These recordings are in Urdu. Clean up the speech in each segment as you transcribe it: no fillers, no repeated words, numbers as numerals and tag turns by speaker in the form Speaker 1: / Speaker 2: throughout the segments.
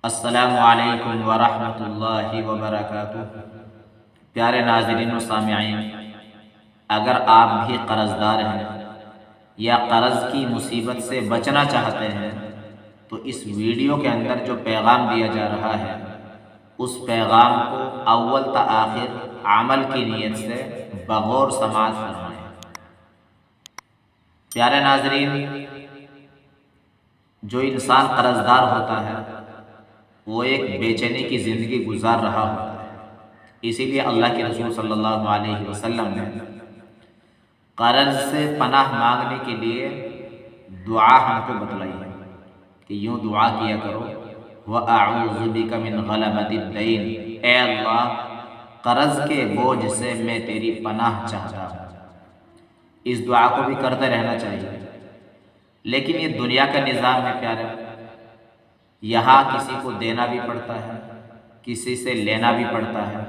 Speaker 1: السلام علیکم ورحمۃ اللہ وبرکاتہ۔ پیارے ناظرین و سامعین، اگر آپ بھی قرض دار ہیں یا قرض کی مصیبت سے بچنا چاہتے ہیں تو اس ویڈیو کے اندر جو پیغام دیا جا رہا ہے اس پیغام کو اول تا آخر عمل کی نیت سے بغور سماعت فرمائیں۔ پیارے ناظرین، جو انسان قرض دار ہوتا ہے وہ ایک بے چینی کی زندگی گزار رہا ہوتا ہے۔ اسی لیے اللہ کے رسول صلی اللہ علیہ وسلم نے قرض سے پناہ مانگنے کے لیے دعا ہم کو بتلائی ہے کہ یوں دعا کیا کرو، وَأَعُوذُ بِكَ مِنْ غَلَبَةِ الدَّيْنِ، اے اللہ قرض کے بوجھ سے میں تیری پناہ چاہتا ہوں۔ اس دعا کو بھی کرتے رہنا چاہیے، لیکن یہ دنیا کا نظام ہے پیارے، یہاں کسی کو دینا بھی پڑتا ہے، کسی سے لینا بھی پڑتا ہے،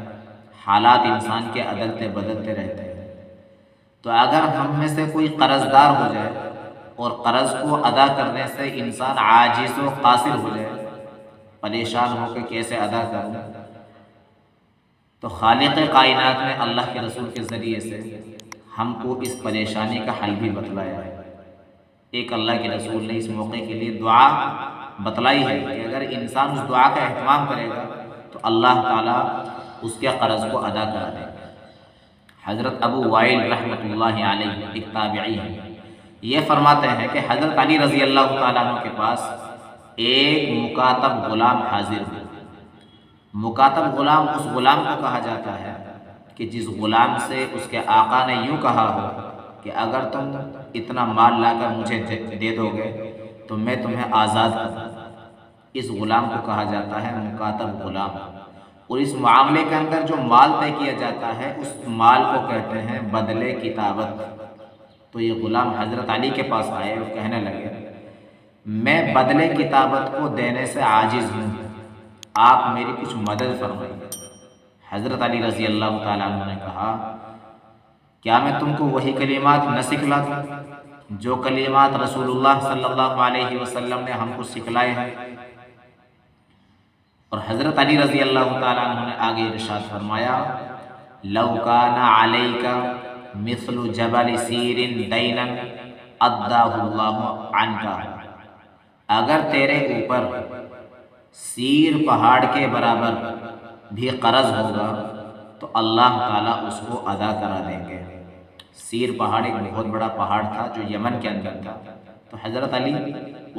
Speaker 1: حالات انسان کے عدلتے بدلتے رہتے ہیں۔ تو اگر ہم میں سے کوئی قرض دار ہو جائے اور قرض کو ادا کرنے سے انسان عاجز و قاصر ہو جائے، پریشان ہو کے کیسے ادا کروں، تو خالق کائنات نے اللہ کے رسول کے ذریعے سے ہم کو اس پریشانی کا حل بھی بتلایا ہے۔ ایک اللہ کے رسول نے اس موقع کے لیے دعا بتلائی ہے کہ اگر انسان اس دعا کا اہتمام کرے گا تو اللہ تعالیٰ اس کے قرض کو ادا کرا دے گا۔ حضرت ابو وائل رحمۃ اللہ علیہ ایک تابعی ہیں، یہ فرماتے ہیں کہ حضرت علی رضی اللہ تعالیٰ عنہ کے پاس ایک مکاتب غلام حاضر ہوا۔ مکاتب غلام اس غلام کو کہا جاتا ہے کہ جس غلام سے اس کے آقا نے یوں کہا ہو کہ اگر تم اتنا مال لا کر مجھے دے دو گے تو میں تمہیں آزاد کر دوں گا۔ اس غلام کو کہا جاتا ہے مکاتب غلام، اور اس معاملے کے اندر جو مال طے کیا جاتا ہے اس مال کو کہتے ہیں بدلے کتابت۔ تو یہ غلام حضرت علی کے پاس آئے اور کہنے لگے، میں بدلے کتابت کو دینے سے عاجز ہوں، آپ میری کچھ مدد فرمائیے۔ حضرت علی رضی اللہ تعالیٰ عنہ نے کہا، کیا میں تم کو وہی کلمات نہ سکھلا دوں جو کلمات رسول اللہ صلی اللہ علیہ وسلم نے ہم کو سکھلائے ہیں؟ اور حضرت علی رضی اللہ تعالیٰ عنہ نے آگے ارشاد فرمایا، لو کان علیک مثل جبل سیر دینا اداہ اللہ عنک، اگر تیرے اوپر سیر پہاڑ کے برابر بھی قرض ہوگا تو اللہ تعالیٰ اس کو ادا کرا دیں گے۔ سیر پہاڑ ایک بہت بڑا پہاڑ تھا جو یمن کے اندر تھا، تو حضرت علی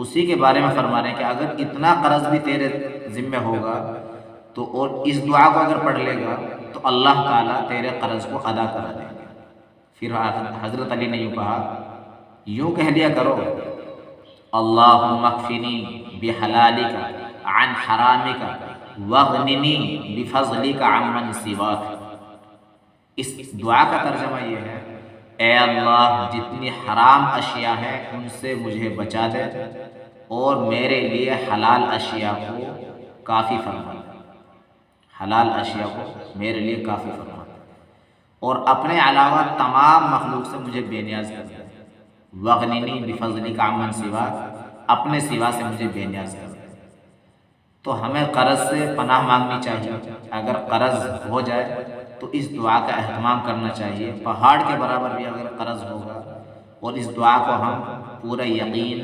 Speaker 1: اسی کے بارے میں فرما رہے ہیں کہ اگر اتنا قرض بھی تیرے ذمہ ہوگا تو اور اس دعا کو اگر پڑھ لے گا تو اللہ تعالیٰ تیرے قرض کو ادا کرا دیں گے۔ پھر حضرت علی نے یوں کہا، یوں کہہ دیا کرو، اللہم اکفنی بحلالک عن حرامک واغننی بفضلک عمن سواک۔ اس دعا کا ترجمہ یہ ہے، اے اللہ جتنی حرام اشیاء ہیں ان سے مجھے بچا دے اور میرے لیے حلال اشیاء کو کافی فرما دے، حلال اشیاء کو میرے لیے کافی فرما دے، اور اپنے علاوہ تمام مخلوق سے مجھے بے نیاز کر دے۔ وغننی بفضلک عمن سواک، اپنے سوا سے مجھے بے نیاز کر دے۔ تو ہمیں قرض سے پناہ مانگنی چاہیے، اگر قرض ہو جائے تو اس دعا کا اہتمام کرنا چاہیے۔ پہاڑ کے برابر بھی اگر قرض ہوگا اور اس دعا کو ہم پورے یقین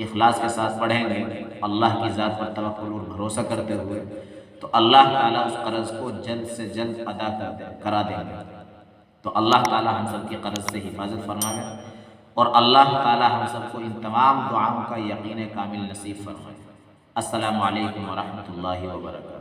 Speaker 1: اخلاص کے ساتھ پڑھیں گے، اللہ کی ذات پر توکل اور بھروسہ کرتے ہوئے، تو اللہ تعالیٰ اس قرض کو جلد سے جلد ادا کرا دیں گے۔ تو اللہ تعالیٰ ہم سب کی قرض سے حفاظت فرمائے اور اللہ تعالیٰ ہم سب کو ان تمام دعاؤں کا یقین کامل نصیب فرمائے۔ السلام علیکم ورحمۃ اللہ وبرکاتہ۔